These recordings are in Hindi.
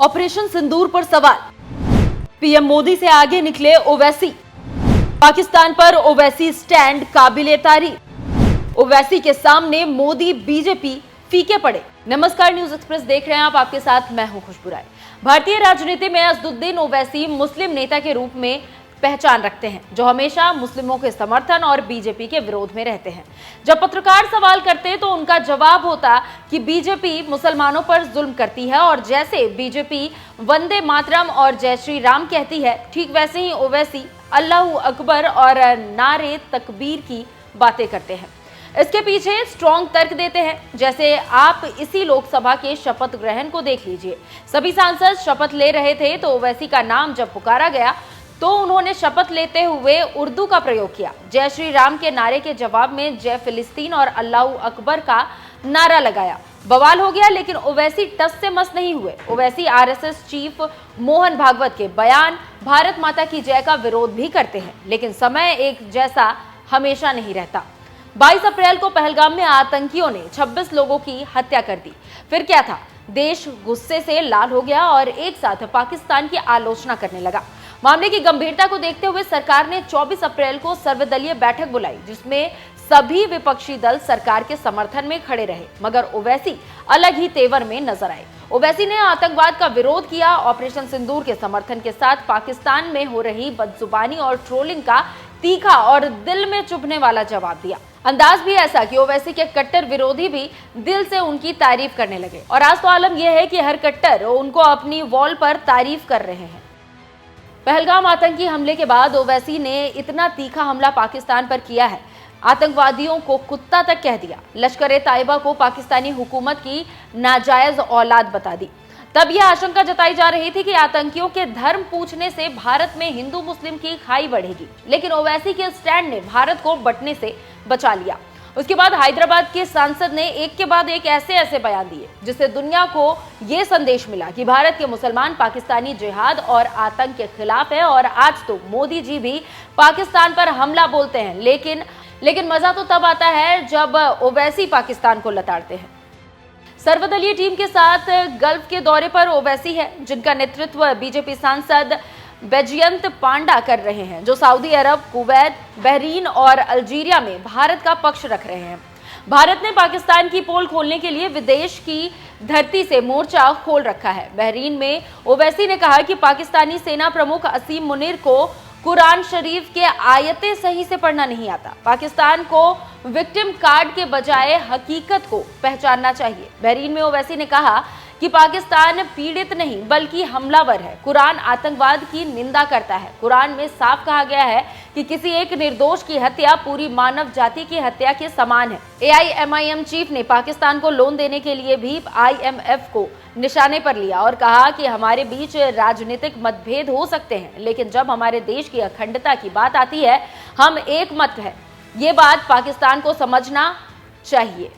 ऑपरेशन सिंदूर पर सवाल, पीएम मोदी से आगे निकले ओवैसी। पाकिस्तान पर ओवैसी स्टैंड काबिले तारीफ। ओवैसी के सामने मोदी बीजेपी फीके पड़े। नमस्कार, न्यूज एक्सप्रेस देख रहे हैं आप, आपके साथ मैं हूं खुशबू राय। भारतीय राजनीति में असदुद्दीन ओवैसी मुस्लिम नेता के रूप में पहचान रखते हैं, जो हमेशा मुस्लिमों के समर्थन और बीजेपी के विरोध में रहते हैं। जब पत्रकार सवाल करते तो उनका जवाब होता कि बीजेपी मुसलमानों पर जुल्म करती है, और जैसे बीजेपी वंदे मातरम और जय श्री राम कहती है, ठीक वैसे ही ओवैसी अल्लाहू अकबर और नारे तकबीर की बातें करते हैं। इसके पीछे स्ट्रॉन्ग तर्क देते हैं, जैसे आप इसी लोकसभा के शपथ ग्रहण को देख लीजिए। सभी सांसद शपथ ले रहे थे तो ओवैसी का नाम जब पुकारा गया तो उन्होंने शपथ लेते हुए उर्दू का प्रयोग किया। जय श्री राम के नारे के जवाब में जय फिलिस्तीन और अल्लाहू अकबर का नारा लगाया। बवाल हो गया, लेकिन ओवैसी टस से मस नहीं हुए। ओवैसी आरएसएस चीफ मोहन भागवत के बयान भारत माता की जय का विरोध भी करते हैं, लेकिन समय एक जैसा हमेशा नहीं रहता। 22 अप्रैल को पहलगाम में आतंकियों ने 26 लोगों की हत्या कर दी। फिर क्या था, देश गुस्से से लाल हो गया और एक साथ पाकिस्तान की आलोचना करने लगा। मामले की गंभीरता को देखते हुए सरकार ने 24 अप्रैल को सर्वदलीय बैठक बुलाई, जिसमें सभी विपक्षी दल सरकार के समर्थन में खड़े रहे, मगर ओवैसी अलग ही तेवर में नजर आए। ओवैसी ने आतंकवाद का विरोध किया, ऑपरेशन सिंदूर के समर्थन के साथ पाकिस्तान में हो रही बदजुबानी और ट्रोलिंग का तीखा और दिल में चुभने वाला जवाब दिया। अंदाज भी ऐसा कि ओवैसी के कट्टर विरोधी भी दिल से उनकी तारीफ करने लगे, और आज तो आलम यह है कि हर कट्टर उनको अपनी वॉल पर तारीफ कर रहे हैं। पहलगाम आतंकी हमले के बाद ओवैसी ने इतना तीखा हमला पाकिस्तान पर किया है, आतंकवादियों को कुत्ता तक कह दिया, लश्कर-ए-तैयबा को पाकिस्तानी हुकूमत की नाजायज औलाद बता दी। तब यह आशंका जताई जा रही थी कि आतंकियों के धर्म पूछने से भारत में हिंदू मुस्लिम की खाई बढ़ेगी, लेकिन ओवैसी के स्टैंड ने भारत को बंटने से बचा लिया। उसके बाद हैदराबाद के सांसद ने एक के बाद एक ऐसे बयान दिए, जिससे दुनिया को यह संदेश मिला कि भारत के मुसलमान पाकिस्तानी जिहाद और आतंक के खिलाफ है। और आज तो मोदी जी भी पाकिस्तान पर हमला बोलते हैं, लेकिन मजा तो तब आता है जब ओवैसी पाकिस्तान को लताड़ते हैं। सर्वदलीय टीम के साथ गल्फ के दौरे पर ओवैसी है, जिनका नेतृत्व बीजेपी सांसद बैजयंत पांडा कर रहे हैं, जो सऊदी अरब, कुवैत, बहरीन और अल्जीरिया में भारत का पक्ष रख रहे हैं। भारत ने पाकिस्तान की पोल खोलने के लिए विदेश की धरती से मोर्चा खोल रखा है। बहरीन में ओवैसी ने कहा कि पाकिस्तानी सेना प्रमुख असीम मुनीर को कुरान शरीफ के आयतें सही से पढ़ना नहीं आता। पाकिस्तान को विक्टिम कार्ड के बजाय हकीकत को पहचानना चाहिए। बहरीन में ओवैसी ने कहा कि पाकिस्तान पीड़ित नहीं बल्कि हमलावर है। कुरान आतंकवाद की निंदा करता है। कुरान में साफ कहा गया है कि किसी एक निर्दोष की हत्या पूरी मानव जाति की हत्या के समान है। AIMIM चीफ ने पाकिस्तान को लोन देने के लिए भी IMF को निशाने पर लिया और कहा कि हमारे बीच राजनीतिक मतभेद हो सकते हैं, लेकिन जब हमारे देश की अखंडता की बात आती है, हम एक मत है। ये बात पाकिस्तान को समझना चाहिए।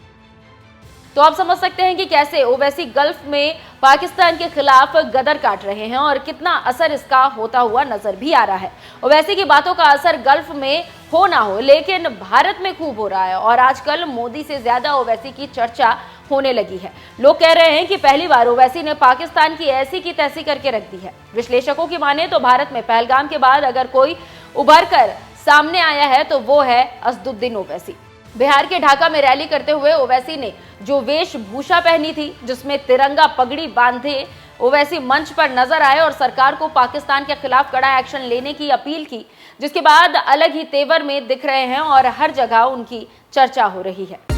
तो आप समझ सकते हैं कि कैसे ओवैसी गल्फ में पाकिस्तान के खिलाफ गदर काट रहे हैं और कितना असर इसका होता हुआ नजर भी आ रहा है। ओवैसी की बातों का असर गल्फ में हो ना हो, लेकिन भारत में खूब हो रहा है, और आजकल मोदी से ज्यादा ओवैसी की चर्चा होने लगी है। लोग कह रहे हैं कि पहली बार ओवैसी ने पाकिस्तान की ऐसी की तैसी करके रख दी है। विश्लेषकों की माने तो भारत में पहलगाम के बाद अगर कोई उभर कर सामने आया है तो वो है असदुद्दीन ओवैसी। बिहार के ढाका में रैली करते हुए ओवैसी ने जो वेशभूषा पहनी थी, जिसमें तिरंगा पगड़ी बांधे ओवैसी मंच पर नजर आए और सरकार को पाकिस्तान के खिलाफ कड़ा एक्शन लेने की अपील की, जिसके बाद अलग ही तेवर में दिख रहे हैं और हर जगह उनकी चर्चा हो रही है।